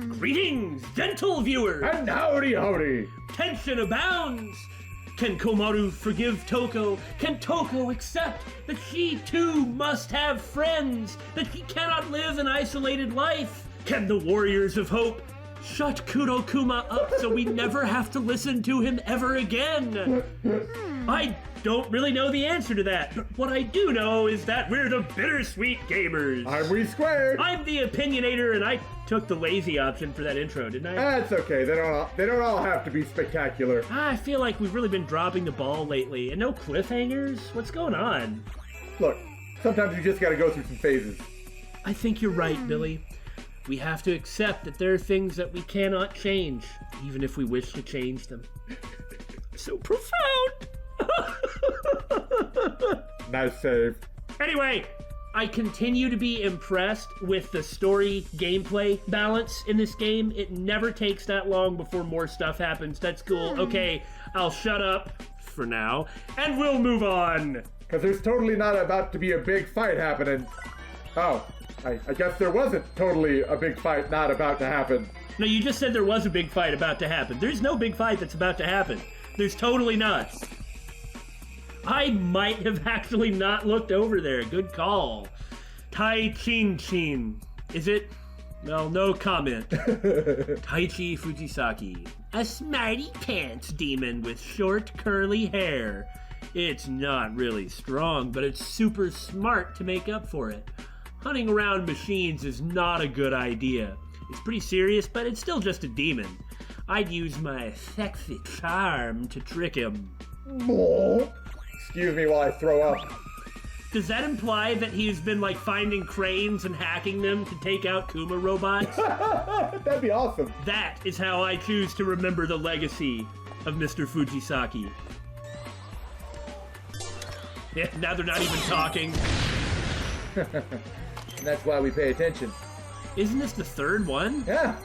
Greetings, gentle viewers! And howdy howdy! Tension abounds! Can Komaru forgive Toko? Can Toko accept that she too must have friends? That he cannot live an isolated life? Can the Warriors of Hope shut Kurokuma up so we never have to listen to him ever again? I don't really know the answer to that. What I do know is that we're the Bittersweet Gamers. I'm We Squared. I'm the opinionator, and I took the lazy option for that intro, didn't I? That's okay. They don't all have to be spectacular. I feel like we've really been dropping the ball lately, and no cliffhangers. What's going on? Look, sometimes you just gotta go through some phases. I think you're right, Billy. We have to accept that there are things that we cannot change, even if we wish to change them. So profound. Nice save. Anyway, I continue to be impressed with the story gameplay balance in this game. It never takes that long before more stuff happens. That's cool. Okay, I'll shut up for now, and we'll move on. Because there's totally not about to be a big fight happening. Oh, I guess there wasn't totally a big fight not about to happen. No, you just said there was a big fight about to happen. There's no big fight that's about to happen. There's totally not. I might have actually not looked over there. Good call. Tai Chin Chin. Is it? Well, no comment. Taichi Fujisaki. A smarty pants demon with short curly hair. It's not really strong, but it's super smart to make up for it. Hunting around machines is not a good idea. It's pretty serious, but it's still just a demon. I'd use my sexy charm to trick him. Excuse me while I throw up. Does that imply that he's been like finding cranes and hacking them to take out Kuma robots? That'd be awesome. That is how I choose to remember the legacy of Mr. Fujisaki. Yeah, now they're not even talking. And that's why we pay attention. Isn't this the third one? Yeah.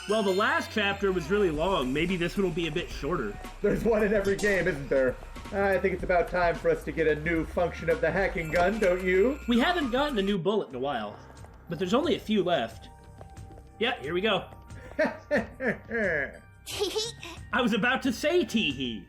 Well, the last chapter was really long. Maybe this one will be a bit shorter. There's one in every game, isn't there? I think it's about time for us to get a new function of the hacking gun, don't you? We haven't gotten a new bullet in a while, but there's only a few left. Yeah, here we go. I was about to say tee-hee.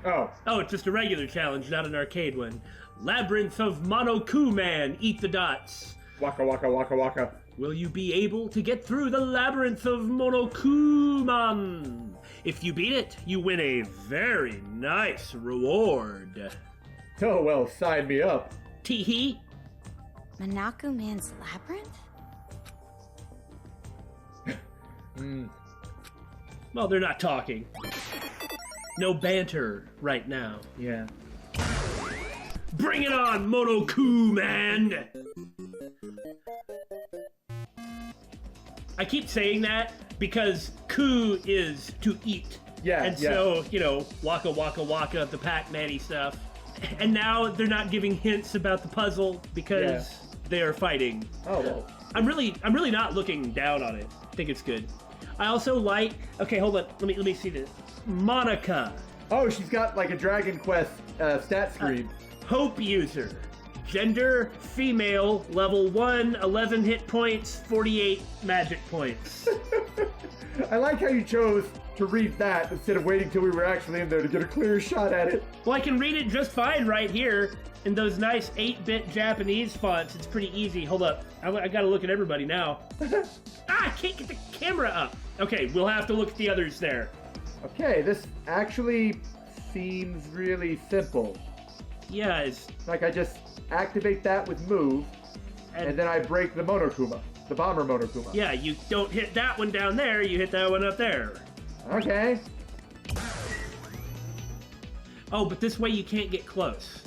Oh, it's just a regular challenge, not an arcade one. Labyrinth of Monoku Man, eat the dots. waka waka waka waka. Will you be able to get through the Labyrinth of Monokuman? If you beat it, you win a very nice reward. Oh, well, sign me up. Tee-hee? Monaco Man's Labyrinth? Well, they're not talking. No banter right now. Yeah. Bring it on, Monoku Man! I keep saying that because ku is to eat. Yeah, and yeah. so, you know, waka waka waka, the Pac-Man-y stuff. And now they're not giving hints about the puzzle because they are fighting. Oh, well. I'm really not looking down on it. I think it's good. I also like, okay, hold on, let me see this. Monica. Oh, she's got like a Dragon Quest stat screen. Hope user. Gender, female, level 1, 11 hit points, 48 magic points. I like how you chose to read that instead of waiting till we were actually in there to get a clear shot at it. Well, I can read it just fine right here in those nice 8-bit Japanese fonts. It's pretty easy. Hold up. I gotta look at everybody now. I can't get the camera up. Okay, we'll have to look at the others there. Okay, this actually seems really simple. Yeah, it's... Like I just activate that with move, and then I break the Monokuma, the bomber Monokuma. Yeah, you don't hit that one down there, you hit that one up there. Okay. Oh, but this way you can't get close.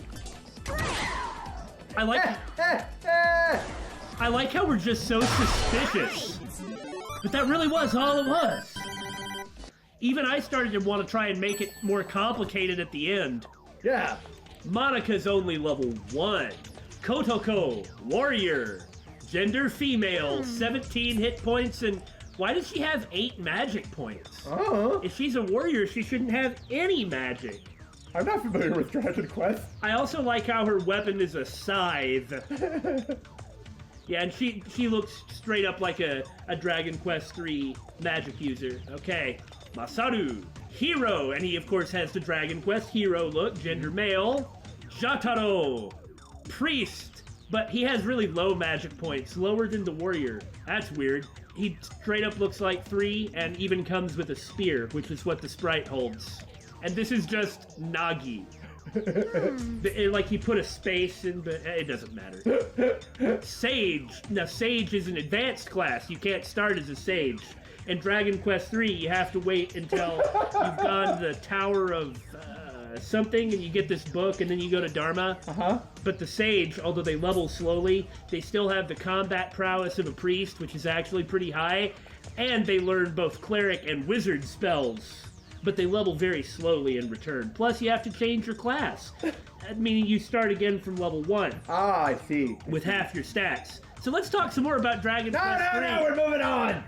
I like how we're just so suspicious. But that really was all it was. Even I started to want to try and make it more complicated at the end. Yeah. Monica's only level 1. Kotoko, warrior. Gender female, 17 hit points, and why does she have 8 magic points? Oh. If she's a warrior, she shouldn't have any magic. I'm not familiar with Dragon Quest. I also like how her weapon is a scythe. Yeah, and she looks straight up like a Dragon Quest III magic user. Okay, Masaru. Hero, and he of course has the Dragon Quest hero look, gender male. Jataro. Priest, but he has really low magic points, lower than the warrior. That's weird. He straight up looks like 3 and even comes with a spear, which is what the sprite holds. And this is just Nagi. Like he put a space in, but it doesn't matter. Sage. Now Sage is an advanced class. You can't start as a Sage. In Dragon Quest III, you have to wait until you've gone to the Tower of something, and you get this book, and then you go to Dharma. But the Sage, although they level slowly, they still have the combat prowess of a priest, which is actually pretty high, and they learn both cleric and wizard spells. But they level very slowly in return. Plus, you have to change your class, meaning you start again from level 1. Ah, I see. With half your stats. So let's talk some more about Dragon Quest III. No, we're moving on!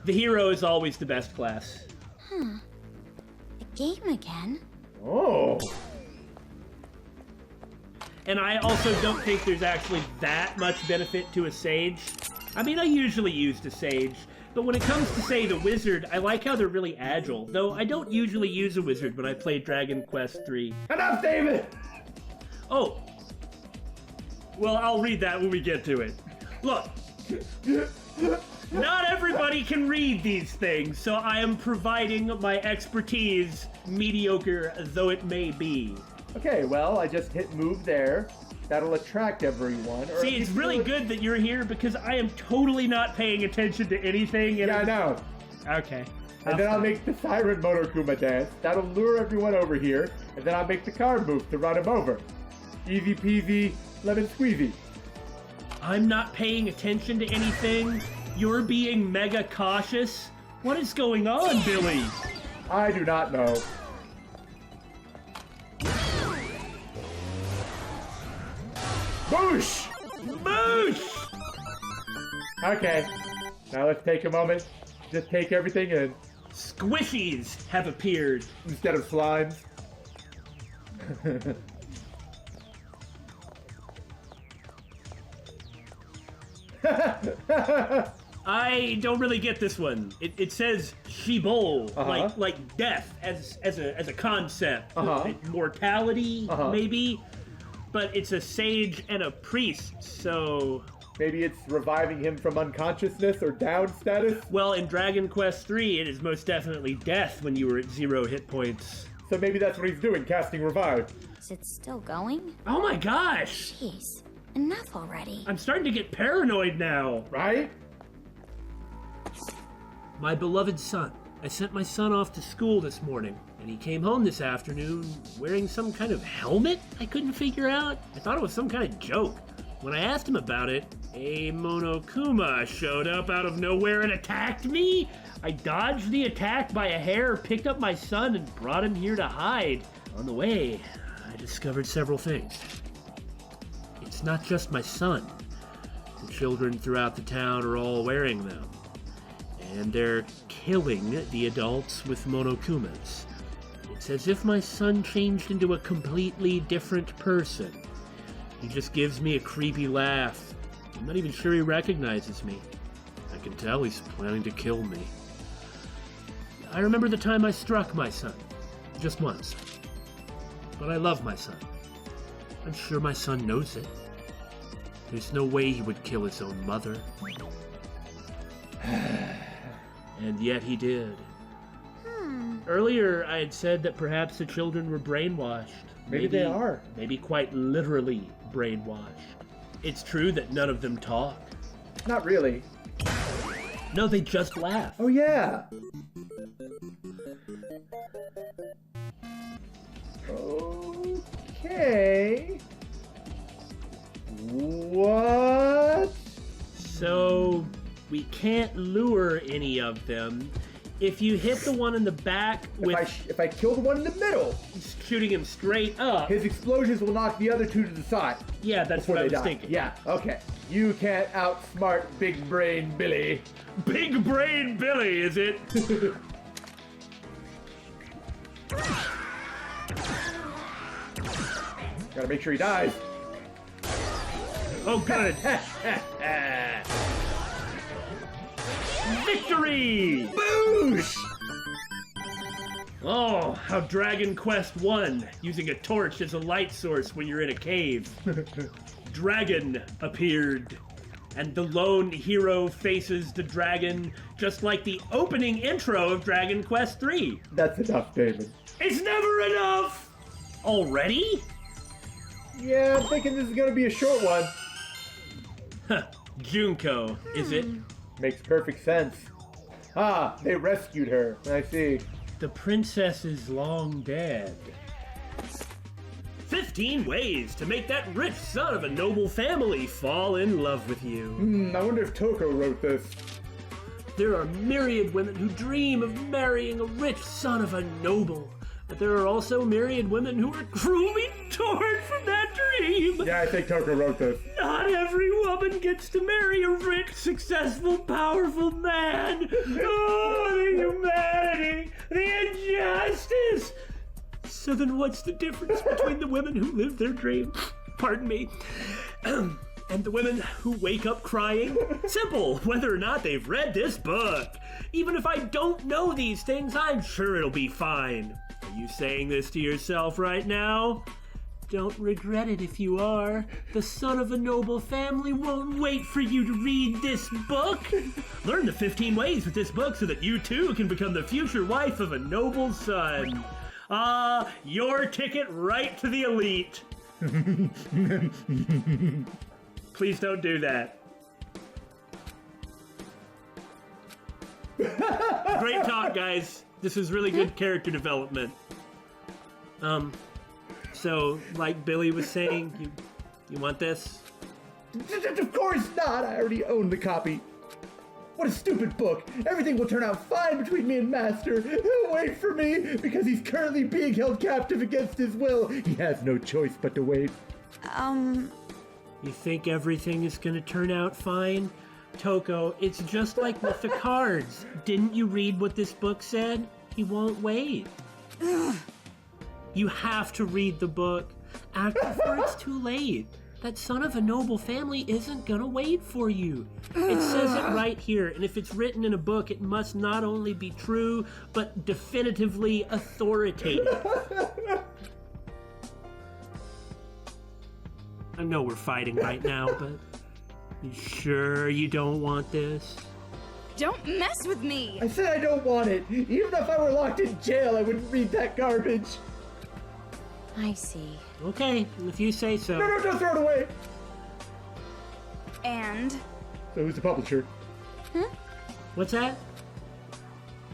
The hero is always the best class. The game again? Oh. And I also don't think there's actually that much benefit to a Sage. I mean, I usually used a Sage, but when it comes to, say, the Wizard, I like how they're really agile, though I don't usually use a Wizard when I play Dragon Quest III. Enough, David! Oh. Well, I'll read that when we get to it. Look. Not everybody can read these things, so I am providing my expertise, mediocre though it may be. Okay, well, I just hit move there. That'll attract everyone. See, it's really good that you're here because I am totally not paying attention to anything. Yeah, I know. Okay. And then I'll make the Siren Monokuma dance. That'll lure everyone over here, and then I'll make the card move to run him over. Easy peasy, lemon squeezy. I'm not paying attention to anything. You're being mega cautious. What is going on, Billy? I do not know. Boosh! Boosh! Okay, now let's take a moment. Just take everything in. Squishies have appeared. Instead of slimes. I don't really get this one. It says Shibol, like death as a concept, mortality maybe, but it's a sage and a priest, so maybe it's reviving him from unconsciousness or down status. Well, in Dragon Quest III, it is most definitely death when you were at 0 hit points. So maybe that's what he's doing, casting revive. Is it still going? Oh my gosh! Jeez, enough already. I'm starting to get paranoid now. Right? My beloved son. I sent my son off to school this morning, and he came home this afternoon wearing some kind of helmet I couldn't figure out. I thought it was some kind of joke. When I asked him about it, a Monokuma showed up out of nowhere and attacked me. I dodged the attack by a hair, picked up my son, and brought him here to hide. On the way, I discovered several things. It's not just my son. The children throughout the town are all wearing them. And they're killing the adults with Monokumas. It's as if my son changed into a completely different person. He just gives me a creepy laugh. I'm not even sure he recognizes me. I can tell he's planning to kill me. I remember the time I struck my son. Just once. But I love my son. I'm sure my son knows it. There's no way he would kill his own mother. And yet he did. Earlier, I had said that perhaps the children were brainwashed. Maybe they are. Maybe quite literally brainwashed. It's true that none of them talk. Not really. No, they just laugh. Oh, yeah. Okay. What? So, we can't lure any of them. If you hit the one in the back with... If I kill the one in the middle, shooting him straight up... his explosions will knock the other two to the side. Yeah, that's what I was thinking. Yeah, okay. You can't outsmart Big Brain Billy. Big Brain Billy, is it? Gotta make sure he dies. Oh, good. Victory! Boosh! Oh, how Dragon Quest won, using a torch as a light source when you're in a cave. Dragon appeared, and the lone hero faces the dragon, just like the opening intro of Dragon Quest III. That's enough, Daymon. It's never enough! Already? Yeah, I'm thinking this is gonna be a short one. Huh, Junko, is it? Makes perfect sense. Ah, they rescued her. I see. The princess is long dead. 15 ways to make that rich son of a noble family fall in love with you. I wonder if Toko wrote this. There are myriad women who dream of marrying a rich son of a noble, but there are also myriad women who are cruelly torn from that dream. Yeah, I think Toko wrote this. Not every woman gets to marry a rich, successful, powerful man. Oh, the humanity, the injustice. So then what's the difference between the women who live their dream, pardon me, and the women who wake up crying? Simple, whether or not they've read this book. Even if I don't know these things, I'm sure it'll be fine. Are you saying this to yourself right now? Don't regret it if you are. The son of a noble family won't wait for you to read this book. Learn the 15 ways with this book so that you too can become the future wife of a noble son. Your ticket right to the elite. Please don't do that. Great talk, guys. This is really good character development. So, like Billy was saying, you want this? Of course not! I already own the copy. What a stupid book! Everything will turn out fine between me and Master. He'll wait for me because he's currently being held captive against his will. He has no choice but to wait. You think everything is gonna turn out fine? Toko, it's just like with the cards. Didn't you read what this book said? He won't wait. You have to read the book. Act before it's too late. That son of a noble family isn't gonna wait for you. It says it right here, and if it's written in a book, it must not only be true, but definitively authoritative. I know we're fighting right now, but you sure you don't want this? Don't mess with me! I said I don't want it. Even if I were locked in jail, I wouldn't read that garbage. I see. Okay, if you say so. No, don't throw it away. And? So who's the publisher? What's that?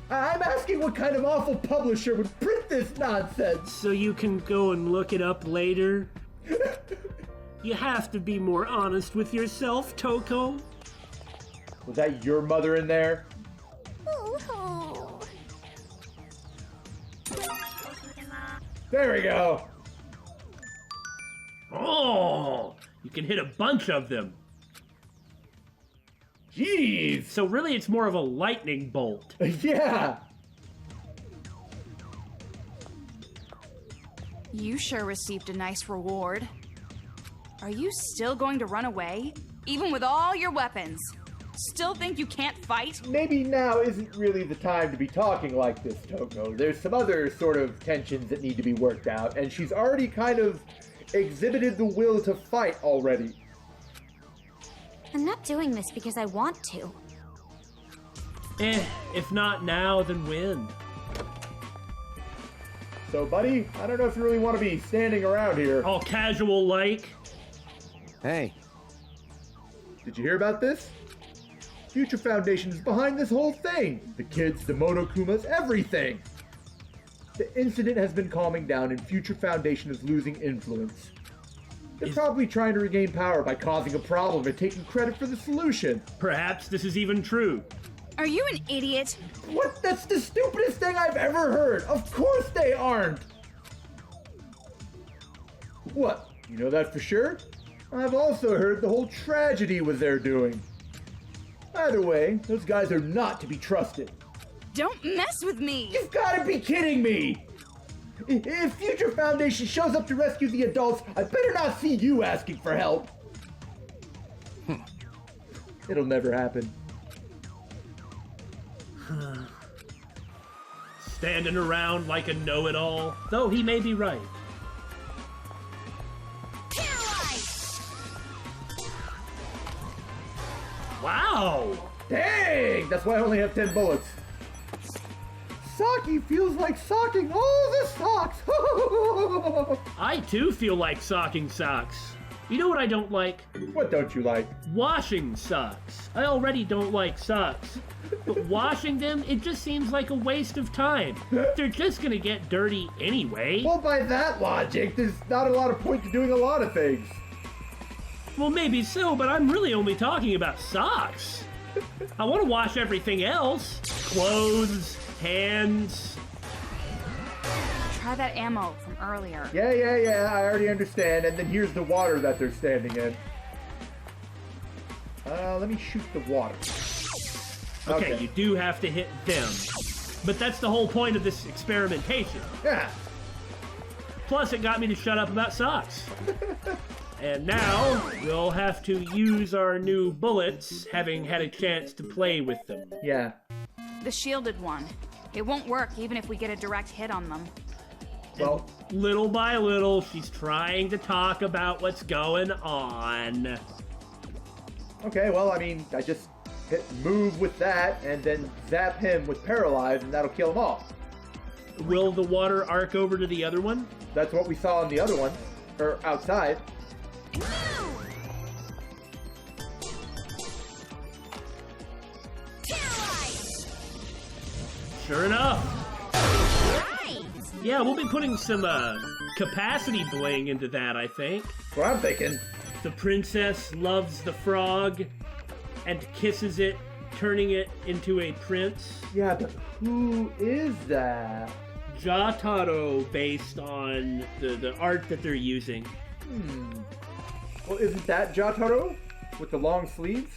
I'm asking what kind of awful publisher would print this nonsense. So you can go and look it up later? You have to be more honest with yourself, Toko. Was that your mother in there? Oh. There we go. Oh, you can hit a bunch of them. Jeez. So really it's more of a lightning bolt. Yeah. You sure received a nice reward. Are you still going to run away? Even with all your weapons? Still think you can't fight? Maybe now isn't really the time to be talking like this, Toko. There's some other sort of tensions that need to be worked out, and she's already kind of exhibited the will to fight already. I'm not doing this because I want to. If not now, then when? So, buddy, I don't know if you really want to be standing around here. All casual like? Hey. Did you hear about this? Future Foundation is behind this whole thing. The kids, the Monokumas, everything. The incident has been calming down and Future Foundation is losing influence. They're probably trying to regain power by causing a problem and taking credit for the solution. Perhaps this is even true. Are you an idiot? What? That's the stupidest thing I've ever heard. Of course they aren't. What? You know that for sure? I've also heard the whole tragedy was their doing. Either way, those guys are not to be trusted. Don't mess with me! You've got to be kidding me! If Future Foundation shows up to rescue the adults, I better not see you asking for help. It'll never happen. Standing around like a know-it-all, though he may be right. Wow! Dang! That's why I only have 10 bullets. Saki feels like socking all the socks. I too feel like socking socks. You know what I don't like? What don't you like? Washing socks. I already don't like socks. But washing them, it just seems like a waste of time. They're just gonna get dirty anyway. Well, by that logic, there's not a lot of point to doing a lot of things. Well, maybe so, but I'm really only talking about socks. I want to wash everything else. Clothes, hands. Try that ammo from earlier. Yeah, I already understand. And then here's the water that they're standing in. Let me shoot the water. Okay, you do have to hit them. But that's the whole point of this experimentation. Yeah. Plus, it got me to shut up about socks. And now, we'll have to use our new bullets, having had a chance to play with them. Yeah. The shielded one. It won't work even if we get a direct hit on them. Well, Little by little, she's trying to talk about what's going on. okay, well, I mean, I just hit move with that and then zap him with paralyze and that'll kill him all. Will the water arc over to the other one? That's what we saw in the other one, or outside. Sure enough. Yeah, we'll be putting some capacity bling into that, I think. That's what I'm thinking. The princess loves the frog and kisses it, turning it into a prince. Yeah, but who is that? Jotaro, based on the art that they're using. Well, isn't that Jotaro? With the long sleeves?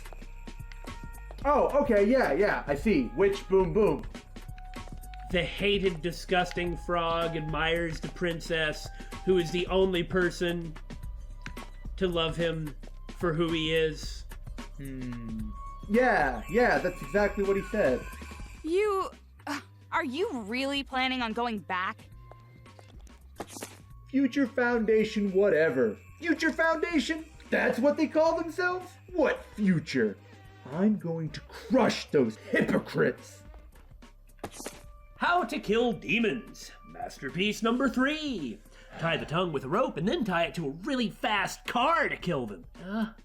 Oh, okay, yeah, I see. Witch boom boom. The hated, disgusting frog admires the princess, who is the only person to love him for who he is. Yeah, that's exactly what he said. Are you really planning on going back? Future Foundation whatever. Future Foundation? That's what they call themselves? What future? I'm going to crush those hypocrites. How to Kill Demons. Masterpiece number 3. Tie the tongue with a rope and then tie it to a really fast car to kill them.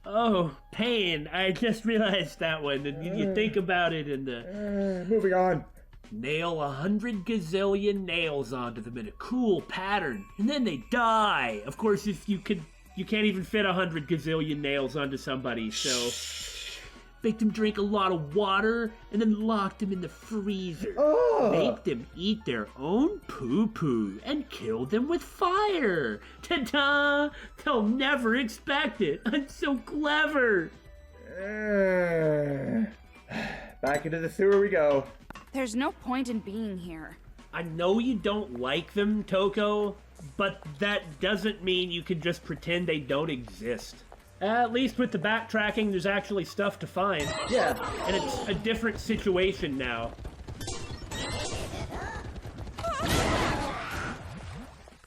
Oh, pain. I just realized that one. And you think about it in the... Moving on. Nail 100 gazillion nails onto them in a cool pattern, and then they die. Of course, if you can't even fit 100 gazillion nails onto somebody, so make them drink a lot of water, and then lock them in the freezer. Oh. Make them eat their own poo-poo, and kill them with fire. Ta-da! They'll never expect it. I'm so clever. Back into the sewer we go. There's no point in being here. I know you don't like them, Toko, but that doesn't mean you can just pretend they don't exist. At least with the backtracking, there's actually stuff to find. Yeah. And it's a different situation now.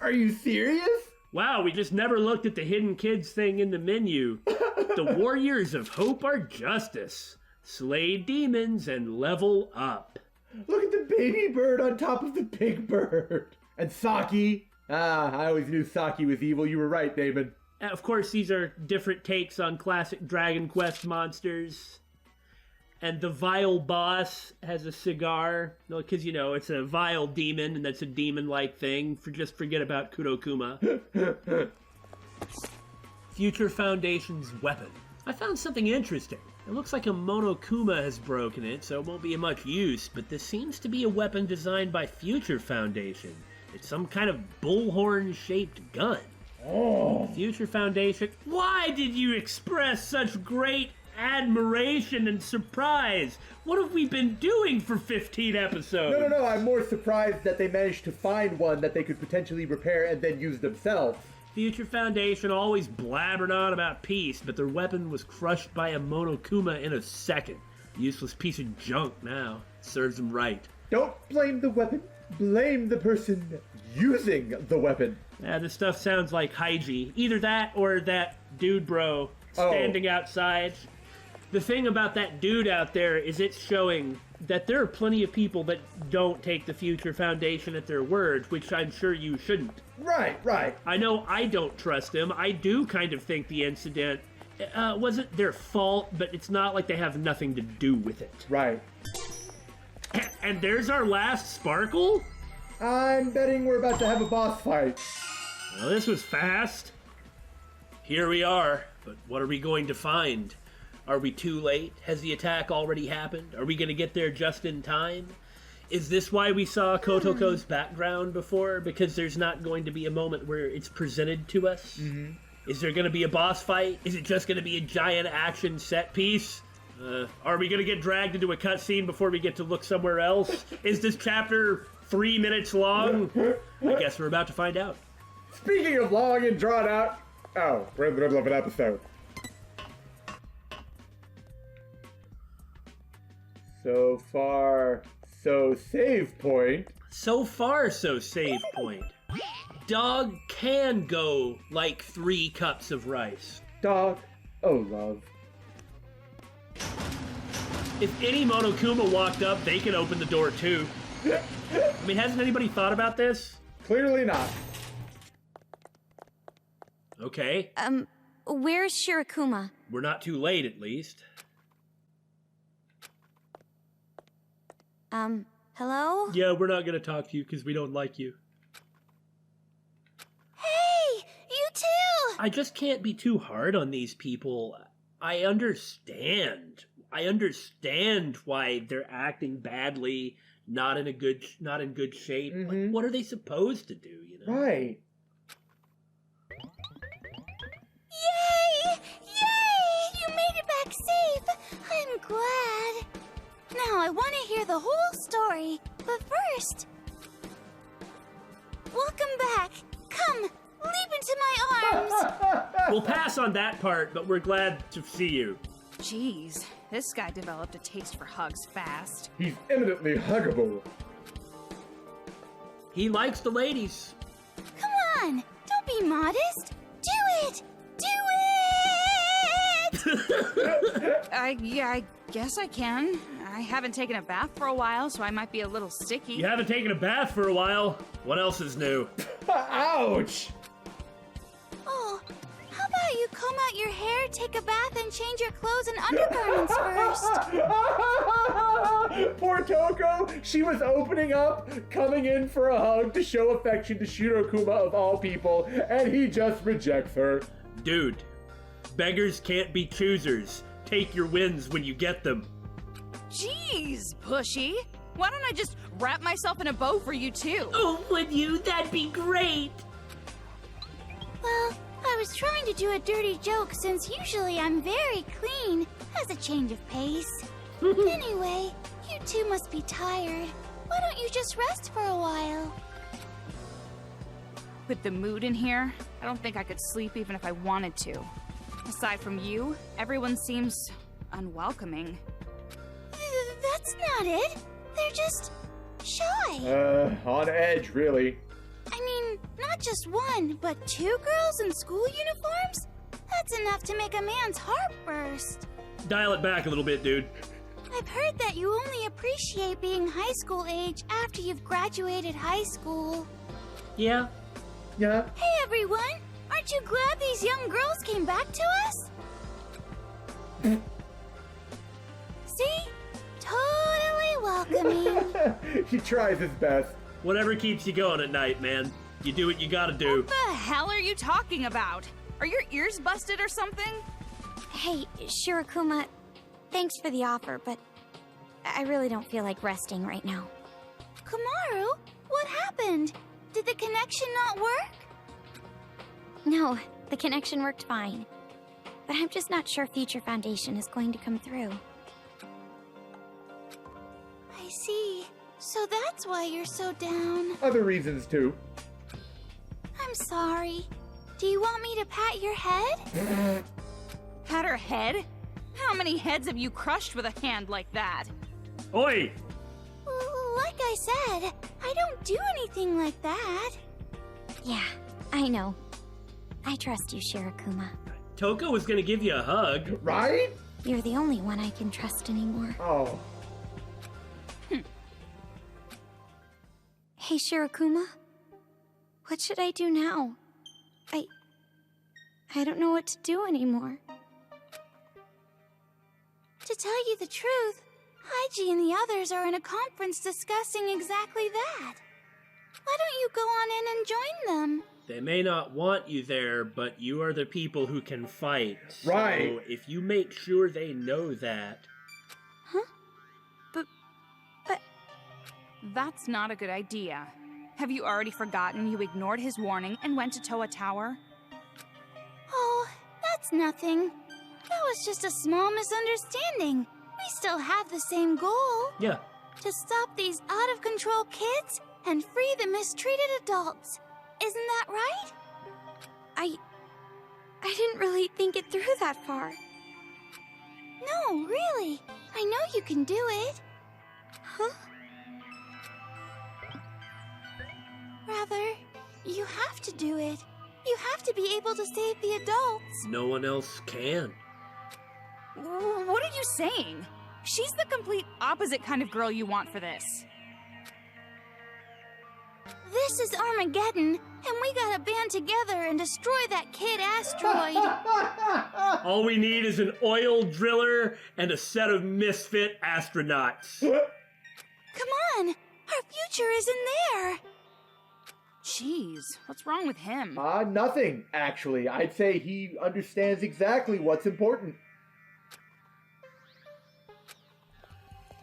Are you serious? Wow, we just never looked at the hidden kids thing in the menu. The warriors of hope are justice. Slay demons and level up. Look at the baby bird on top of the big bird. And Saki. I always knew Saki was evil. You were right, Daymon. Of course, these are different takes on classic Dragon Quest monsters. And the vile boss has a cigar. Because, you know, it's a vile demon, and that's a demon-like thing. Just forget about Kurokuma. Future Foundation's weapon. I found something interesting. It looks like a Monokuma has broken it, so it won't be of much use, but this seems to be a weapon designed by Future Foundation. It's some kind of bullhorn-shaped gun. Oh. Future Foundation, why did you express such great admiration and surprise? What have we been doing for 15 episodes? No, I'm more surprised that they managed to find one that they could potentially repair and then use themselves. Future Foundation always blabbered on about peace, but their weapon was crushed by a Monokuma in a second. Useless piece of junk now. Serves them right. Don't blame the weapon. Blame the person using the weapon. Yeah, this stuff sounds like Haiji. Either that or that dude bro standing outside. The thing about that dude out there is it's showing that there are plenty of people that don't take the Future Foundation at their word, which I'm sure you shouldn't. Right. I know I don't trust them. I do kind of think the incident wasn't their fault, but it's not like they have nothing to do with it. Right. And there's our last Sparkle? I'm betting we're about to have a boss fight. Well, this was fast. Here we are, but what are we going to find? Are we too late? Has the attack already happened? Are we going to get there just in time? Is this why we saw Kotoko's background before? Because there's not going to be a moment where it's presented to us? Mm-hmm. Is there going to be a boss fight? Is it just going to be a giant action set piece? Are we going to get dragged into a cutscene before we get to look somewhere else? Is this chapter 3 minutes long? I guess we're about to find out. Speaking of long and drawn out, we're in the middle of an episode. So far, so save point. So far, so save point. Dog can go like 3 cups of rice. Dog, oh love. If any Monokuma walked up, they could open the door too. I mean, hasn't anybody thought about this? Clearly not. Okay. Where's Shirakuma? We're not too late, at least. Hello? Yeah, we're not gonna talk to you because we don't like you. Hey, you too! I just can't be too hard on these people. I understand why they're acting badly, not in good shape. Mm-hmm. Like, what are they supposed to do, you know? Right. Yay! Yay! You made it back safe! I'm glad. Now I want to hear the whole story, but first... Welcome back. Come, leap into my arms. We'll pass on that part, but we're glad to see you. Jeez, this guy developed a taste for hugs fast. He's eminently huggable. He likes the ladies. Come on, don't be modest. Do it! Do it! I guess I can. I haven't taken a bath for a while, so I might be a little sticky. You haven't taken a bath for a while. What else is new? Ouch! Oh, how about you comb out your hair, take a bath, and change your clothes and undergarments first? Poor Toko! She was opening up, coming in for a hug to show affection to Shirokuma of all people, and he just rejects her. Dude, beggars can't be choosers. Take your wins when you get them. Jeez, Pushy. Why don't I just wrap myself in a bow for you too? Oh, would you? That'd be great. Well, I was trying to do a dirty joke since usually I'm very clean as a change of pace. Anyway, you two must be tired. Why don't you just rest for a while? With the mood in here, I don't think I could sleep even if I wanted to. Aside from you, everyone seems unwelcoming. That's not it. They're just shy. On edge, really. I mean, not just one, but 2 girls in school uniforms? That's enough to make a man's heart burst. Dial it back a little bit, dude. I've heard that you only appreciate being high school age after you've graduated high school. Yeah? Yeah. Hey everyone! Aren't you glad these young girls came back to us? See? Totally welcoming. He tries his best. Whatever keeps you going at night, man. You do what you gotta do. What the hell are you talking about? Are your ears busted or something? Hey, Shirakuma, thanks for the offer, but I really don't feel like resting right now. Komaru, what happened? Did the connection not work? No, the connection worked fine. But I'm just not sure Future Foundation is going to come through. I see. So that's why you're so down. Other reasons, too. I'm sorry. Do you want me to pat your head? Pat her head? How many heads have you crushed with a hand like that? Oi! Like I said, I don't do anything like that. Yeah, I know. I trust you, Shirakuma. Toko was gonna give you a hug. Right? You're the only one I can trust anymore. Oh. Hey, Shirakuma. What should I do now? I don't know what to do anymore. To tell you the truth, Haiji and the others are in a conference discussing exactly that. Why don't you go on in and join them? They may not want you there, but you are the people who can fight. Right. So if you make sure they know that... Huh? But... That's not a good idea. Have you already forgotten you ignored his warning and went to Toa Tower? Oh, that's nothing. That was just a small misunderstanding. We still have the same goal. Yeah. To stop these out-of-control kids and free the mistreated adults. Isn't that right? I didn't really think it through that far. No, really. I know you can do it. Huh? Rather, you have to do it. You have to be able to save the adults. No one else can. What are you saying? She's the complete opposite kind of girl you want for this. This is Armageddon, and we gotta band together and destroy that kid asteroid. All we need is an oil driller and a set of misfit astronauts. Come on, our future is in there. Jeez, what's wrong with him? Nothing, actually. I'd say he understands exactly what's important.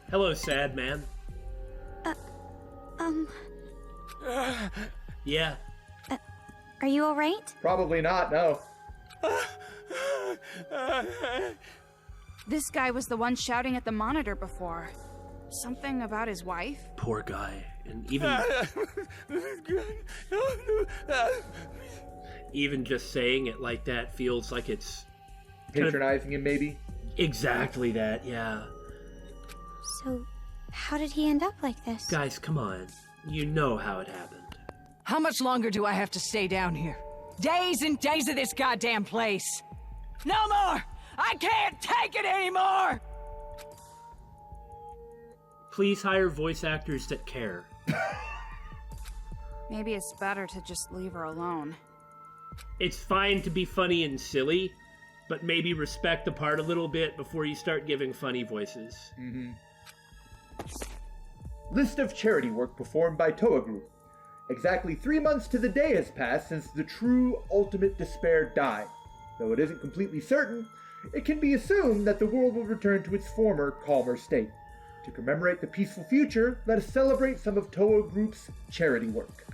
Hello, sad man. Yeah. Are you alright? Probably not, no. This guy was the one shouting at the monitor before. Something about his wife? Poor guy. And even just saying it like that feels like it's... Patronizing him, maybe? Exactly that, yeah. So, how did he end up like this? Guys, come on. You know how it happened. How much longer do I have to stay down here? Days and days of this goddamn place! No more! I can't take it anymore! Please hire voice actors that care. Maybe it's better to just leave her alone. It's fine to be funny and silly, but maybe respect the part a little bit before you start giving funny voices. Mm-hmm. List of charity work performed by Toa Group. Exactly 3 months to the day has passed since the true ultimate despair died. Though it isn't completely certain, it can be assumed that the world will return to its former, calmer state. To commemorate the peaceful future, let us celebrate some of Toa Group's charity work.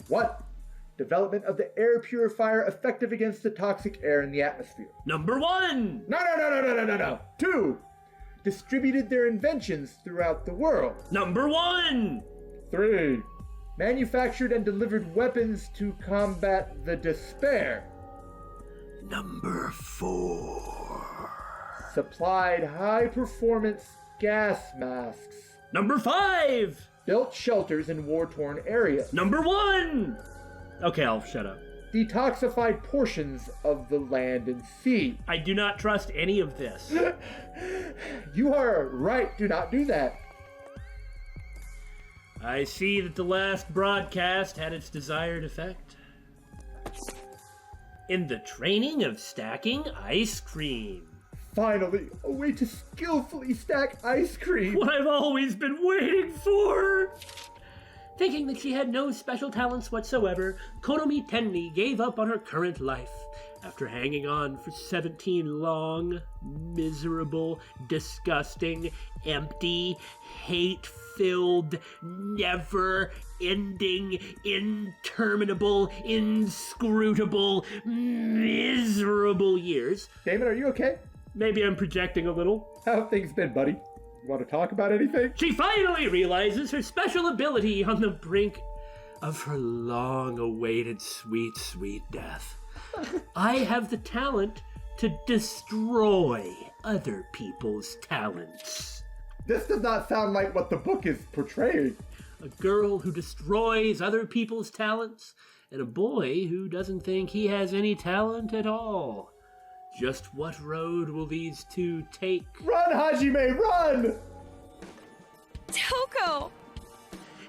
1. Development of the air purifier effective against the toxic air in the atmosphere. Number 1! No. 2. Distributed their inventions throughout the world. Number 1! 3. Manufactured and delivered weapons to combat the despair. Number 4. Supplied high-performance gas masks. Number 5! Built shelters in war-torn areas. Number 1! Okay, I'll shut up. Detoxified portions of the land and sea. I do not trust any of this. You are right, do not do that. I see that the last broadcast had its desired effect. In the training of stacking ice cream. Finally, a way to skillfully stack ice cream. What I've always been waiting for! Thinking that she had no special talents whatsoever, Konomi Tenni gave up on her current life. After hanging on for 17 long, miserable, disgusting, empty, hate-filled, never-ending, interminable, inscrutable, miserable years. Daymon, are you okay? Maybe I'm projecting a little. How have things been, buddy? You want to talk about anything? She finally realizes her special ability on the brink of her long-awaited sweet, sweet death. I have the talent to destroy other people's talents. This does not sound like what the book is portraying. A girl who destroys other people's talents, and a boy who doesn't think he has any talent at all. Just what road will these two take? Run, Hajime, run! Toko!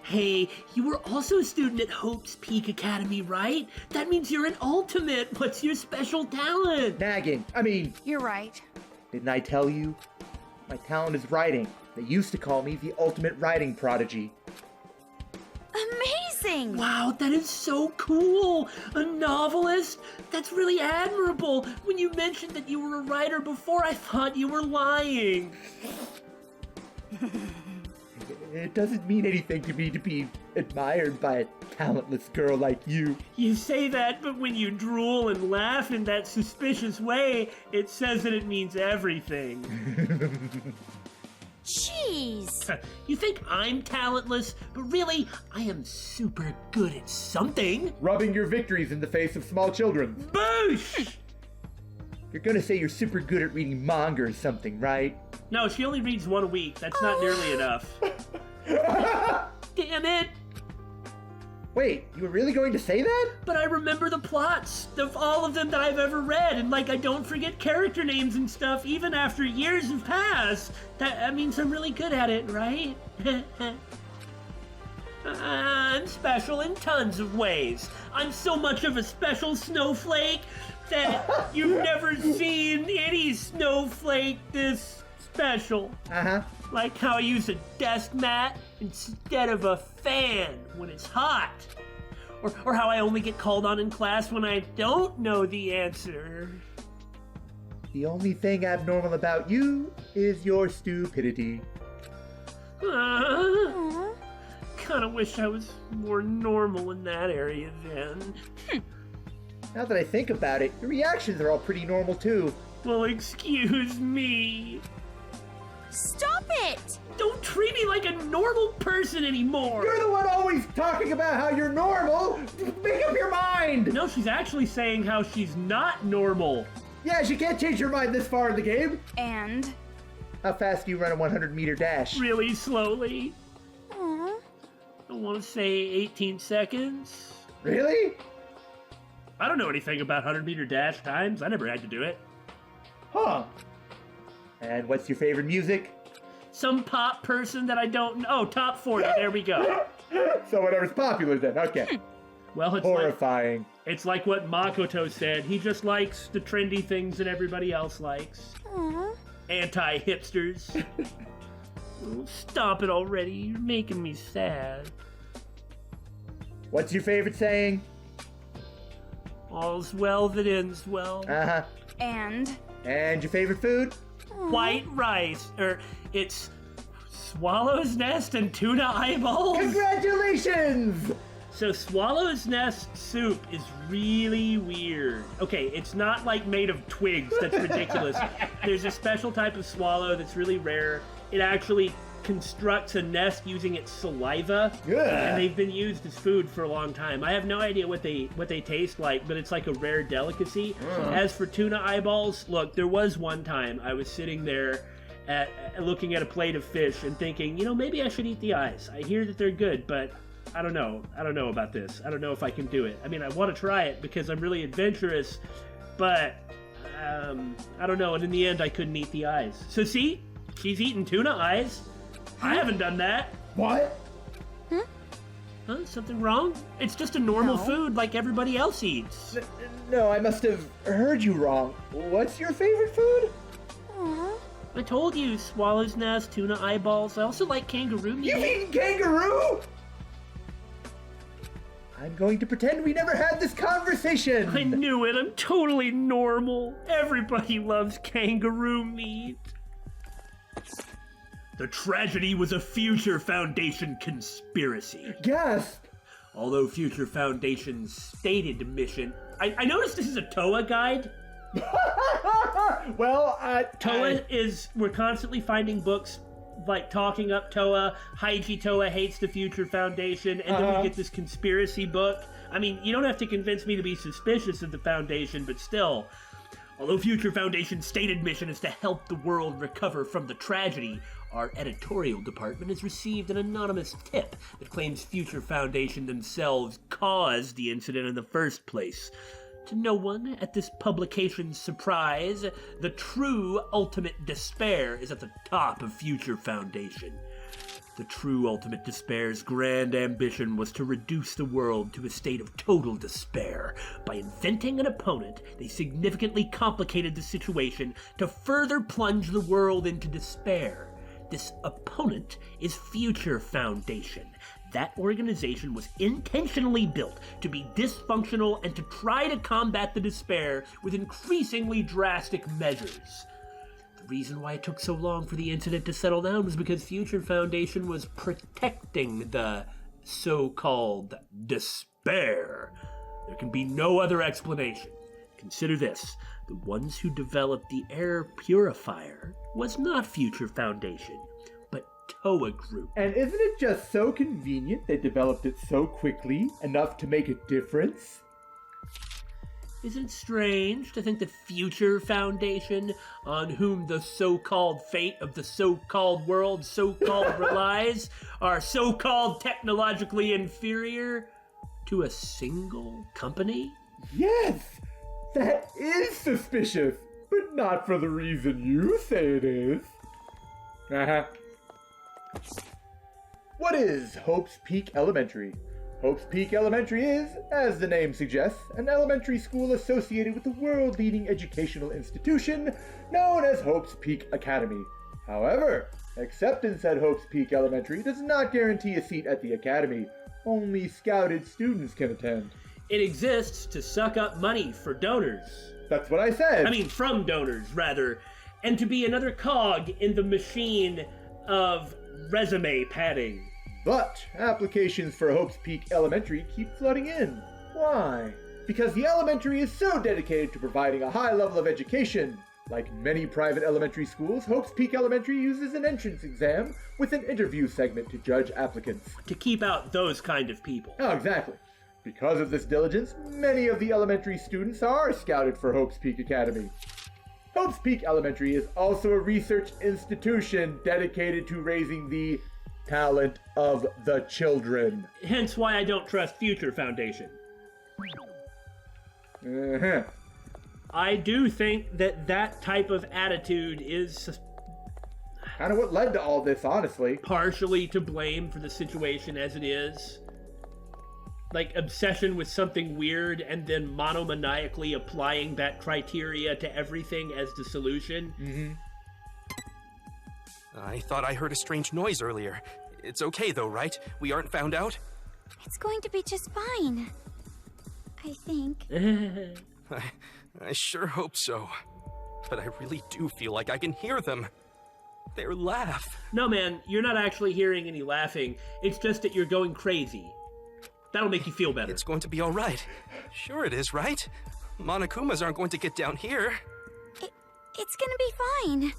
Hey, you were also a student at Hope's Peak Academy, right? That means you're an ultimate. What's your special talent? Nagging. You're right. Didn't I tell you? My talent is writing. They used to call me the ultimate writing prodigy. Amazing! Wow, that is so cool! A novelist? That's really admirable. When you mentioned that you were a writer before, I thought you were lying. It doesn't mean anything to me to be admired by a talentless girl like you. You say that, but when you drool and laugh in that suspicious way, it says that it means everything. Jeez! You think I'm talentless, but really, I am super good at something. Rubbing your victories in the face of small children. Boosh! You're gonna say you're super good at reading manga or something, right? No, she only reads one a week. That's not nearly enough. Damn it! Wait, you were really going to say that? But I remember the plots of all of them that I've ever read, and I don't forget character names and stuff even after years have passed. That means I'm really good at it, right? I'm special in tons of ways. I'm so much of a special snowflake that you've never seen any snowflake this special. Uh-huh. Like how I use a desk mat instead of a fan when it's hot. Or how I only get called on in class when I don't know the answer. The only thing abnormal about you is your stupidity. Kinda wish I was more normal in that area then. Now that I think about it, your reactions are all pretty normal too. Well, excuse me. Stop it! Don't treat me like a normal person anymore. You're the one always talking about how you're normal! Make up your mind! No, she's actually saying how she's not normal. Yeah, she can't change her mind this far in the game. And How fast do you run a 100-meter dash? Really slowly. Aw. I want to say 18 seconds. Really? I don't know anything about 100-meter dash times. I never had to do it. Huh. And what's your favorite music? Some pop person that I don't know. Oh, top 40. There we go. So whatever's popular then, okay. Well, Horrifying. It's like what Makoto said. He just likes the trendy things that everybody else likes. Aw. Anti-hipsters. Oh, stop it already. You're making me sad. What's your favorite saying? All's well that ends well. Uh-huh. and And your favorite food? White rice. It's swallow's nest and tuna eyeballs. Congratulations! So swallow's nest soup is really weird. Okay, it's not like made of twigs. That's ridiculous. There's a special type of swallow that's really rare. It actually constructs a nest using its saliva, and they've been used as food for a long time. I have no idea what they taste like, but it's like a rare delicacy. As for tuna eyeballs, look, there was one time I was sitting there looking at a plate of fish and thinking, maybe I should eat the eyes. I hear that they're good, but I don't know. I don't know about this. I don't know if I can do it. I mean, I want to try it because I'm really adventurous, but I don't know. And in the end, I couldn't eat the eyes. So see, she's eating tuna eyes. I haven't done that. What? Huh? Something wrong? It's just a normal food like everybody else eats. No, I must have heard you wrong. What's your favorite food? Aw. I told you, swallow's nest, tuna eyeballs. I also like kangaroo meat. You've eaten kangaroo? I'm going to pretend we never had this conversation. I knew it. I'm totally normal. Everybody loves kangaroo meat. The tragedy was a Future Foundation conspiracy. Gasp! Although Future Foundation's stated mission... I noticed this is a TOA guide. Well, TOA is... We're constantly finding books like talking up Toa. Haiji Toa hates the Future Foundation, and then we get this conspiracy book. I mean, you don't have to convince me to be suspicious of the Foundation, but still. Although Future Foundation's stated mission is to help the world recover from the tragedy, our editorial department has received an anonymous tip that claims Future Foundation themselves caused the incident in the first place. To no one at this publication's surprise, the true ultimate despair is at the top of Future Foundation. The true ultimate despair's grand ambition was to reduce the world to a state of total despair. By inventing an opponent, they significantly complicated the situation to further plunge the world into despair. This opponent is Future Foundation. That organization was intentionally built to be dysfunctional and to try to combat the despair with increasingly drastic measures. The reason why it took so long for the incident to settle down was because Future Foundation was protecting the so-called despair. There can be no other explanation. Consider this. The ones who developed the air purifier was not Future Foundation, but Toa Group. And isn't it just so convenient they developed it so quickly, enough to make a difference? Isn't it strange to think that Future Foundation, on whom the so-called fate of the so-called world so-called relies, are so-called technologically inferior to a single company? Yes! That is suspicious, but not for the reason you say it is. What is Hope's Peak Elementary? Hope's Peak Elementary is, as the name suggests, an elementary school associated with the world-leading educational institution known as Hope's Peak Academy. However, acceptance at Hope's Peak Elementary does not guarantee a seat at the academy. Only scouted students can attend. It exists to suck up money for donors. That's what I said. I mean, from donors, rather. And to be another cog in the machine of resume padding. But applications for Hope's Peak Elementary keep flooding in. Why? Because the elementary is so dedicated to providing a high level of education. Like many private elementary schools, Hope's Peak Elementary uses an entrance exam with an interview segment to judge applicants. To keep out those kind of people. Oh, exactly. Because of this diligence, many of the elementary students are scouted for Hope's Peak Academy. Hope's Peak Elementary is also a research institution dedicated to raising the talent of the children. Hence why I don't trust Future Foundation. I do think that type of attitude is kind of what led to all this, honestly. Partially to blame for the situation as it is. Like obsession with something weird and then monomaniacally applying that criteria to everything as the solution. Mm-hmm. I thought I heard a strange noise earlier. It's okay though, right? We aren't found out? It's going to be just fine. I think. I sure hope so. But I really do feel like I can hear them. Their laugh. No, man, you're not actually hearing any laughing. It's just that you're going crazy. That'll make you feel better. It's going to be all right. Sure it is, right? Monokumas aren't going to get down here. It's gonna be fine.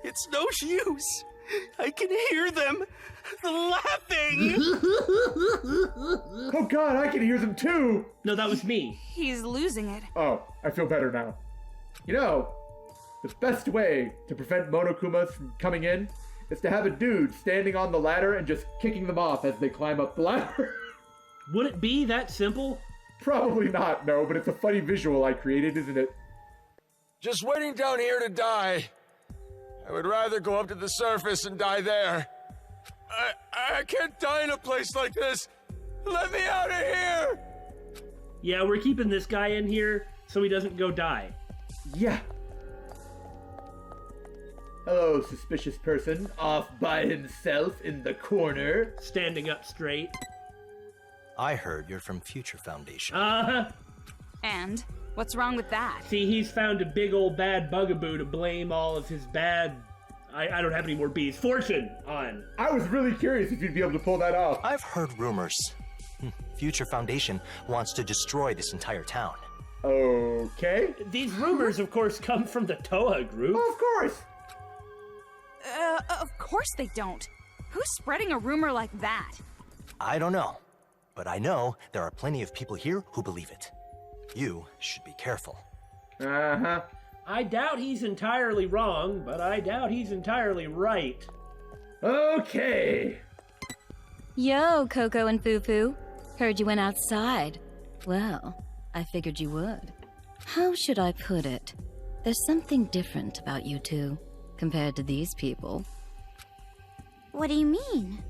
It's no use. I can hear them laughing. Oh god, I can hear them too. No, that was me. He's losing it. Oh, I feel better now. You know, the best way to prevent Monokumas from coming in is to have a dude standing on the ladder and just kicking them off as they climb up the ladder. Would it be that simple? Probably not, no, but it's a funny visual I created, isn't it? Just waiting down here to die. I would rather go up to the surface and die there. I can't die in a place like this. Let me out of here! Yeah, we're keeping this guy in here so he doesn't go die. Yeah. Hello, suspicious person, off by himself in the corner. Standing up straight. I heard you're from Future Foundation. And? What's wrong with that? See, he's found a big old bad bugaboo to blame all of his bad... I don't have any more bees. Fortune on. I was really curious if you'd be able to pull that off. I've heard rumors. Future Foundation wants to destroy this entire town. Okay. These rumors, of course, come from the Toa group. Oh, of course. Of course they don't. Who's spreading a rumor like that? I don't know, but I know there are plenty of people here who believe it. You should be careful. Uh-huh. I doubt he's entirely wrong, but I doubt he's entirely right. Okay. Yo, Coco and Fufu. Heard you went outside. Well, I figured you would. How should I put it? There's something different about you two, compared to these people. What do you mean?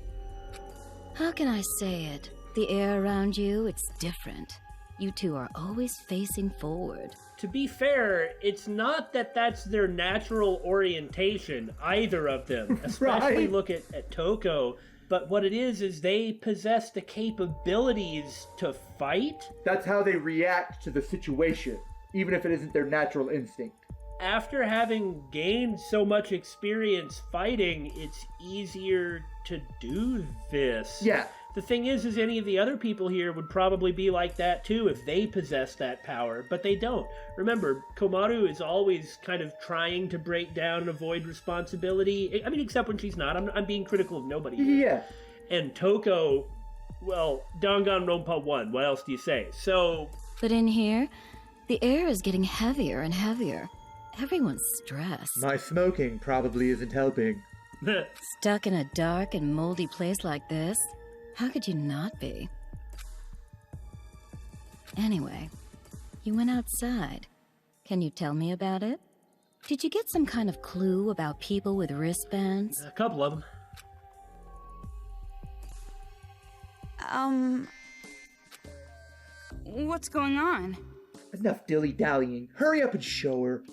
How can I say it? The air around you, it's different. You two are always facing forward. To be fair, it's not that that's their natural orientation, either of them. Especially Right. look at Toko. But what it is they possess the capabilities to fight. That's how they react to the situation, even if it isn't their natural instinct. After having gained so much experience fighting, it's easier to do this. Yeah. The thing is any of the other people here would probably be like that too if they possess that power, but they don't. Remember, Komaru is always kind of trying to break down and avoid responsibility. I mean, except when she's not. I'm being critical of nobody here. Yeah. And Toko, well, Danganronpa 1, what else do you say? So... But in here, the air is getting heavier and heavier. Everyone's stressed. My smoking probably isn't helping. Stuck in a dark and moldy place like this? How could you not be? Anyway, you went outside. Can you tell me about it? Did you get some kind of clue about people with wristbands? A couple of them. What's going on? Enough dilly-dallying. Hurry up and show her.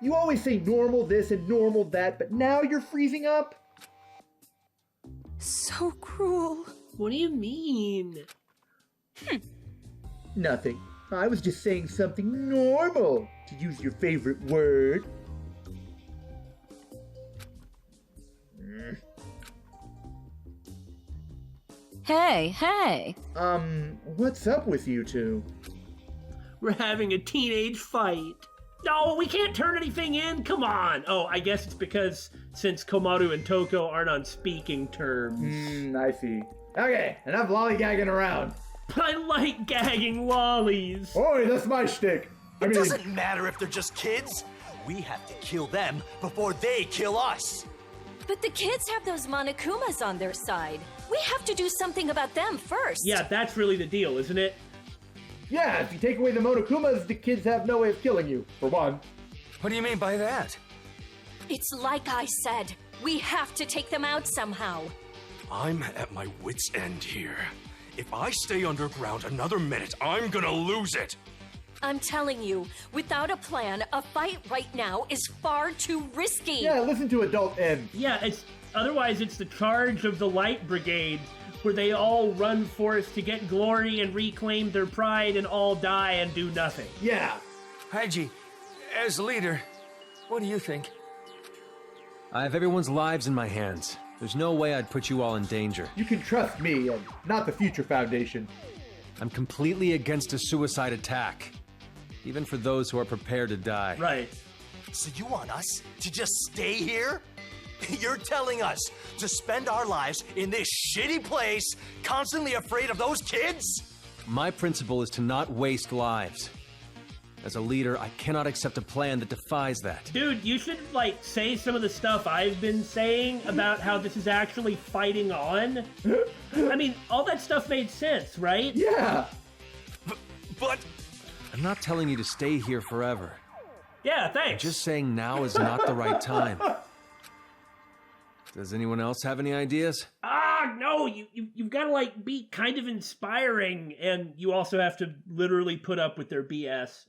You always say normal this and normal that, but now you're freezing up? So cruel. What do you mean? Nothing. I was just saying something normal, to use your favorite word. Hey! What's up with you two? We're having a teenage fight. No, we can't turn anything in. Come on. Oh, I guess it's because since Komaru and Toko aren't on speaking terms. I see. Okay, enough lollygagging around. I like gagging lollies. Oi, that's my shtick. It doesn't matter if they're just kids. We have to kill them before they kill us. But the kids have those Monokumas on their side. We have to do something about them first. Yeah, that's really the deal, isn't it? Yeah, if you take away the Monokumas, the kids have no way of killing you, for one. What do you mean by that? It's like I said. We have to take them out somehow. I'm at my wit's end here. If I stay underground another minute, I'm gonna lose it. I'm telling you, without a plan, a fight right now is far too risky. Yeah, listen to Adult M. Yeah, otherwise it's the charge of the Light Brigade, where they all run forth to get glory and reclaim their pride and all die and do nothing. Yeah. Haiji, as leader, what do you think? I have everyone's lives in my hands. There's no way I'd put you all in danger. You can trust me and not the Future Foundation. I'm completely against a suicide attack, even for those who are prepared to die. Right. So you want us to just stay here? You're telling us to spend our lives in this shitty place, constantly afraid of those kids? My principle is to not waste lives. As a leader, I cannot accept a plan that defies that. Dude, you should, say some of the stuff I've been saying about how this is actually fighting on. I mean, all that stuff made sense, right? Yeah. But... I'm not telling you to stay here forever. Yeah, I'm thanks. just saying now is not the right time. Does anyone else have any ideas? No, you've got to, be kind of inspiring, and you also have to literally put up with their BS.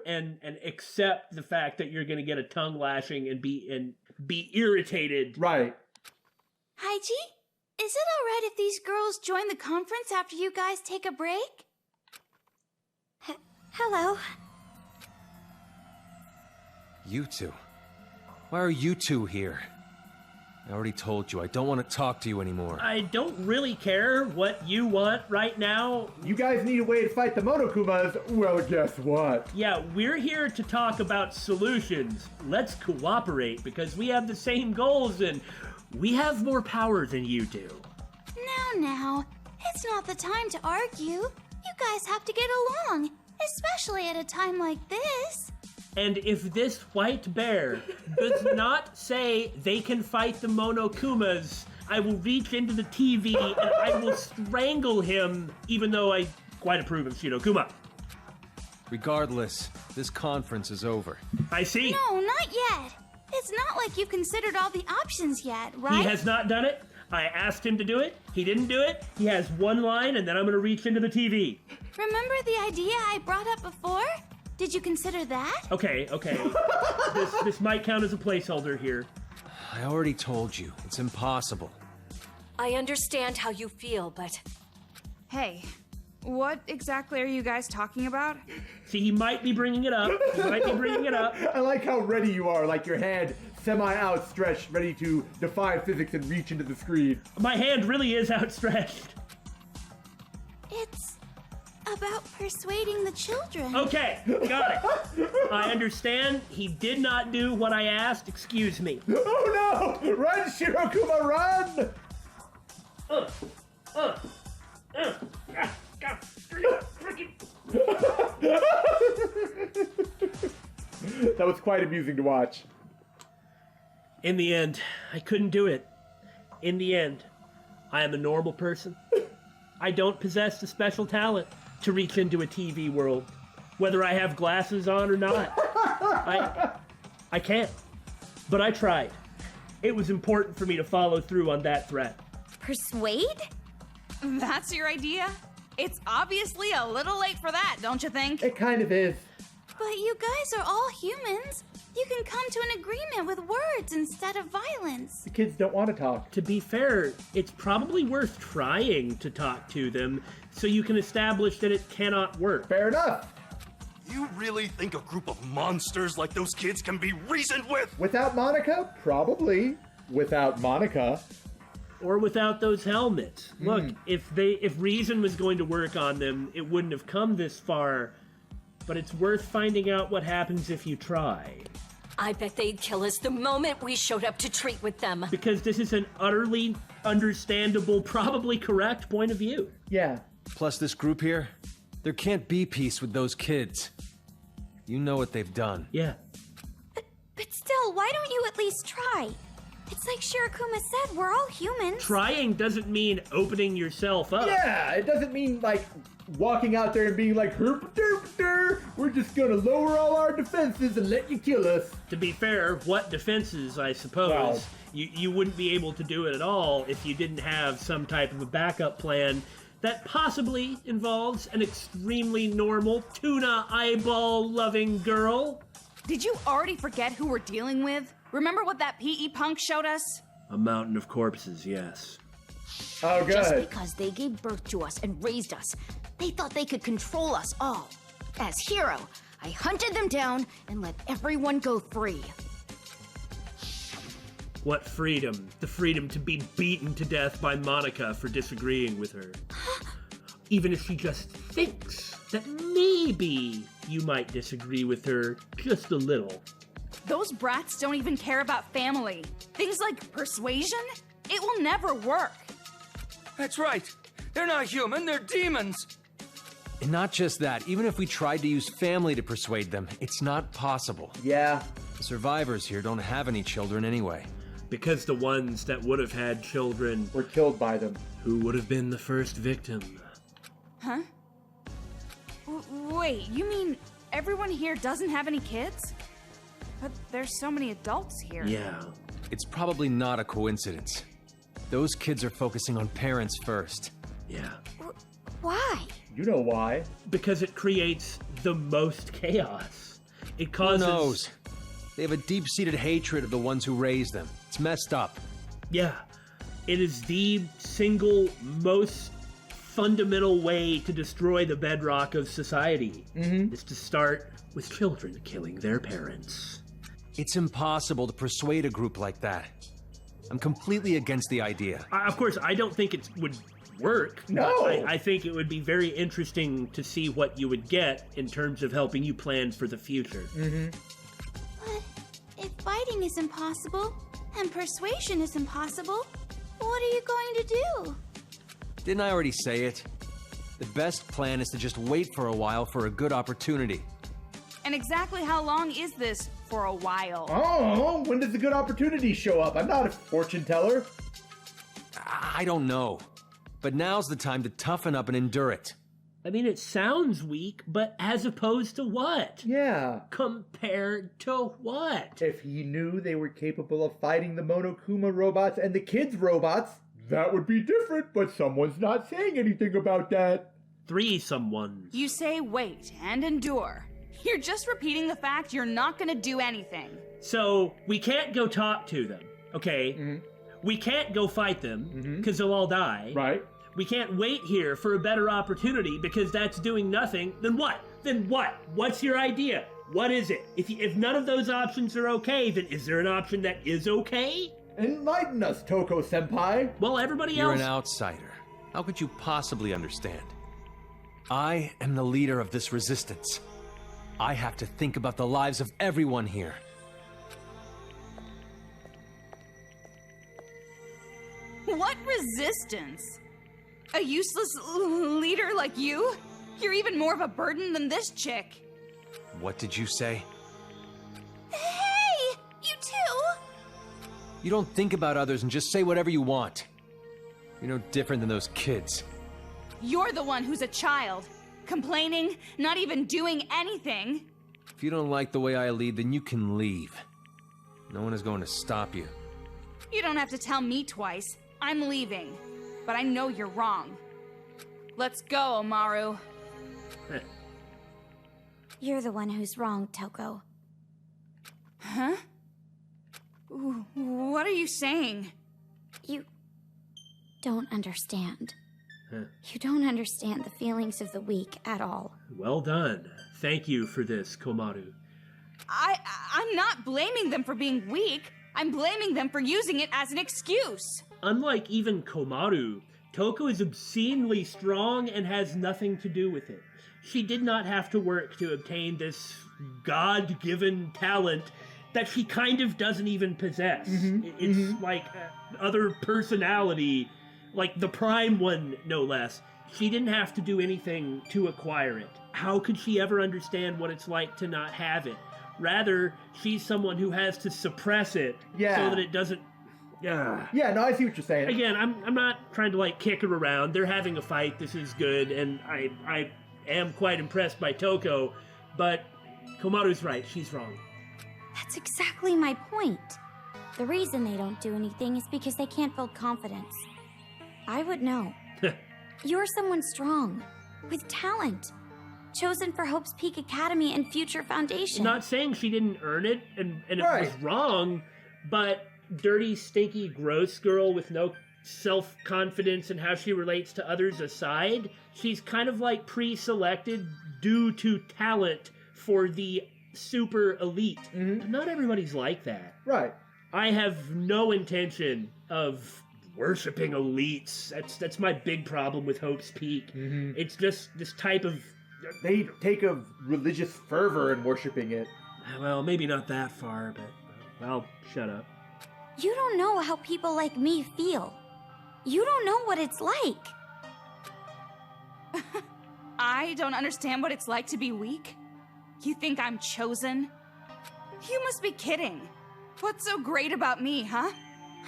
and accept the fact that you're gonna get a tongue lashing and be irritated. Right. Haiji, is it alright if these girls join the conference after you guys take a break? Hello. You two? Why are you two here? I already told you, I don't want to talk to you anymore. I don't really care what you want right now. You guys need a way to fight the Monokumas? Well, guess what? Yeah, we're here to talk about solutions. Let's cooperate because we have the same goals and we have more power than you do. Now, it's not the time to argue. You guys have to get along, especially at a time like this. And if this white bear does not say they can fight the Monokumas, I will reach into the TV and I will strangle him, even though I quite approve of Shirokuma. Regardless, this conference is over. I see. No, not yet. It's not like you've considered all the options yet, right? He has not done it. I asked him to do it. He didn't do it. He has one line, and then I'm going to reach into the TV. Remember the idea I brought up before? Did you consider that? Okay. This might count as a placeholder here. I already told you, it's impossible. I understand how you feel, but... Hey, what exactly are you guys talking about? See, he might be bringing it up. I like how ready you are, like your hand semi-outstretched, ready to defy physics and reach into the screen. My hand really is outstretched. It's about persuading the children. Okay, got it. I understand. He did not do what I asked. Excuse me. Oh no! Run, Shirokuma, run! That was quite amusing to watch. In the end, I couldn't do it. In the end, I am a normal person. I don't possess the special talent to reach into a TV world, whether I have glasses on or not. I can't. But I tried. It was important for me to follow through on that threat. Persuade? That's your idea? It's obviously a little late for that, don't you think? It kind of is. But you guys are all humans. You can come to an agreement with words instead of violence. The kids don't want to talk. To be fair, it's probably worth trying to talk to them so you can establish that it cannot work. Fair enough. You really think a group of monsters like those kids can be reasoned with? Without Monica? Probably. Without Monica. Or without those helmets. Look, if reason was going to work on them, it wouldn't have come this far. But it's worth finding out what happens if you try. I bet they'd kill us the moment we showed up to treat with them. Because this is an utterly understandable, probably correct point of view. Yeah. Plus this group here, there can't be peace with those kids. You know what they've done. Yeah. But still, why don't you at least try? It's like Shirokuma said, we're all humans. Trying doesn't mean opening yourself up. Yeah, it doesn't mean like walking out there and being like, herp derp der, we're just gonna lower all our defenses and let you kill us. To be fair, what defenses, I suppose? Well, you wouldn't be able to do it at all if you didn't have some type of a backup plan that possibly involves an extremely normal tuna eyeball-loving girl. Did you already forget who we're dealing with? Remember what that PE punk showed us? A mountain of corpses, yes. Oh, good. Just because they gave birth to us and raised us, they thought they could control us all. As hero, I hunted them down and let everyone go free. What freedom? The freedom to be beaten to death by Monica for disagreeing with her. Even if she just thinks that maybe you might disagree with her just a little. Those brats don't even care about family. Things like persuasion? It will never work. That's right. They're not human, they're demons. And not just that, even if we tried to use family to persuade them, it's not possible. Yeah. The survivors here don't have any children anyway. Because the ones that would have had children were killed by them. Who would have been the first victim? Huh? Wait, you mean everyone here doesn't have any kids? But there's so many adults here. Yeah. It's probably not a coincidence. Those kids are focusing on parents first. Yeah. Why? You know why. Because it creates the most chaos. It causes... Who knows? They have a deep-seated hatred of the ones who raised them. It's messed up. Yeah. It is the single most fundamental way to destroy the bedrock of society. Is to start with children killing their parents. It's impossible to persuade a group like that. I'm completely against the idea. Of course, I don't think it would work. No! I think it would be very interesting to see what you would get in terms of helping you plan for the future. But if fighting is impossible, and persuasion is impossible, what are you going to do? Didn't I already say it? The best plan is to just wait for a while for a good opportunity. And exactly how long is this for a while? Oh, when does a good opportunity show up? I'm not a fortune teller. I don't know. But now's the time to toughen up and endure it. I mean, it sounds weak, but as opposed to what? Yeah. Compared to what? If he knew they were capable of fighting the Monokuma robots and the kids' robots, that would be different, but someone's not saying anything about that. 3 someone. You say wait and endure. You're just repeating the fact you're not gonna do anything. So, we can't go talk to them, okay? We can't go fight them, because they'll all die. Right. We can't wait here for a better opportunity, because that's doing nothing. Then what? Then what? What's your idea? What is it? If none of those options are okay, then is there an option that is okay? Enlighten us, Toko-senpai. Well, everybody You're else... an outsider. How could you possibly understand? I am the leader of this resistance. I have to think about the lives of everyone here. What resistance? A useless leader like you? You're even more of a burden than this chick. What did you say? Hey! You too! You don't think about others and just say whatever you want. You're no different than those kids. You're the one who's a child. Complaining, not even doing anything. If you don't like the way I lead, then you can leave. No one is going to stop you. You don't have to tell me twice. I'm leaving. But I know you're wrong. Let's go, Omaru. You're the one who's wrong, Toko. Huh? What are you saying? You don't understand. You don't understand the feelings of the weak at all. Well done. Thank you for this, Komaru. I'm not blaming them for being weak. I'm blaming them for using it as an excuse. Unlike even Komaru, Toko is obscenely strong and has nothing to do with it. She did not have to work to obtain this God-given talent that she kind of doesn't even possess. It's like other personality, like the prime one, no less. She didn't have to do anything to acquire it. How could she ever understand what it's like to not have it? Rather, she's someone who has to suppress it so that it doesn't... Yeah, no, I see what you're saying. Again, I'm not trying to, like, kick her around. They're having a fight. This is good, and I am quite impressed by Toko, but Komaru's right. She's wrong. That's exactly my point. The reason they don't do anything is because they can't build confidence. I would know. You're someone strong, with talent, chosen for Hope's Peak Academy and Future Foundation. I'm not saying she didn't earn it, and it was wrong, but dirty, stinky, gross girl with no self-confidence and how she relates to others aside, she's kind of like pre-selected due to talent for the super elite. But not everybody's like that. Right. I have no intention of worshipping elites. That's my big problem with Hope's Peak. It's just this type of... They take a religious fervor in worshipping it. Well, maybe not that far, but I'll shut up. You don't know how people like me feel. You don't know what it's like. I don't understand what it's like to be weak? You think I'm chosen? You must be kidding. What's so great about me, huh?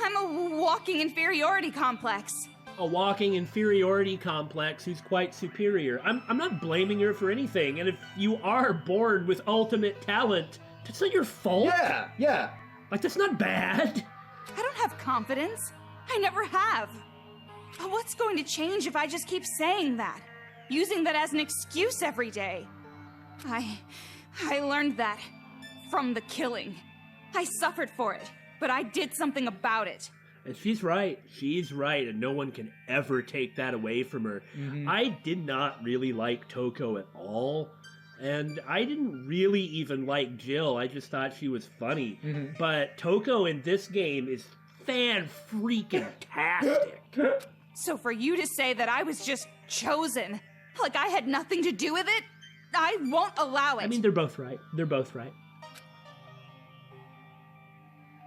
I'm a walking inferiority complex. A walking inferiority complex who's quite superior. I'm not blaming her for anything, and if you are born with ultimate talent, that's not your fault. Yeah. Like, that's not bad. I don't have confidence. I never have. But what's going to change if I just keep saying that? Using that as an excuse every day? I learned that from the killing. I suffered for it, but I did something about it. And she's right, and no one can ever take that away from her. I did not really like Toko at all, and I didn't really even like Jill. I just thought she was funny. But Toko in this game is fan-freaking-tastic. So for you to say that I was just chosen, like I had nothing to do with it, I won't allow it. I mean, they're both right. They're both right.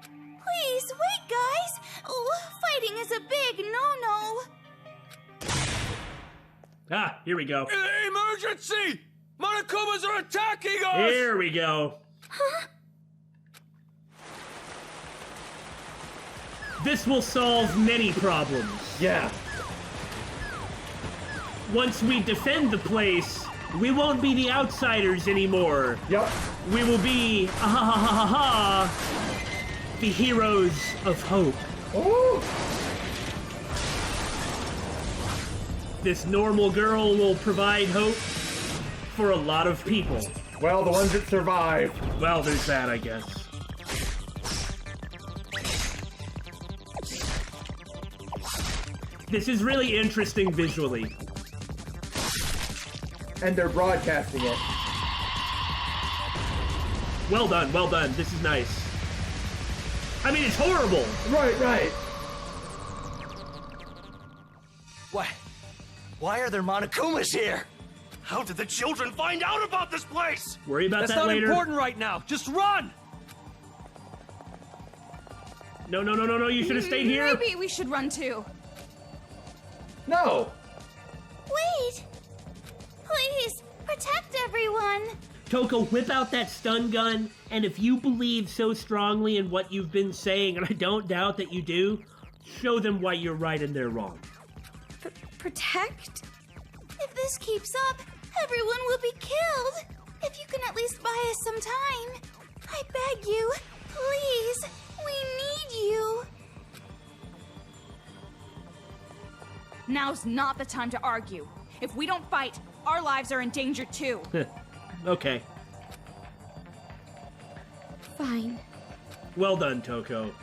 Please, wait, guys! Oh, fighting is a big no-no. Ah, here we go. Emergency! Monokumas are attacking us! Here we go. Huh? This will solve many problems. Yeah. Once we defend the place, we won't be the outsiders anymore. Yup. We will be, the heroes of hope. Oh! This normal girl will provide hope for a lot of people. Well, the ones that survive. Well, there's that, I guess. This is really interesting visually. And they're broadcasting it. Well done, well done. This is nice. I mean, it's horrible. Right. Why are there Monokumas here? How did the children find out about this place? Worry about That's that not later. important right now. Just run! No, you should have stayed here. Maybe we should run too. No! Wait! Please, protect everyone! Toko, whip out that stun gun, and if you believe so strongly in what you've been saying, and I don't doubt that you do, show them why you're right and they're wrong. Protect? If this keeps up, everyone will be killed! If you can at least buy us some time. I beg you, please, we need you! Now's not the time to argue. If we don't fight, our lives are in danger too. Okay. Fine. Well done, Toko.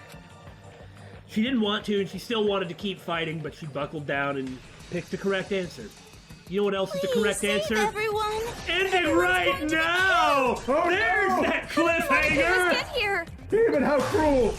She didn't want to, and she still wanted to keep fighting, but she buckled down and picked the correct answer. You know what else is the correct save answer? Everyone! End it Everyone's right going to be now! killed! There's that How did cliffhanger! Monokumas get here? Daemon, how cruel!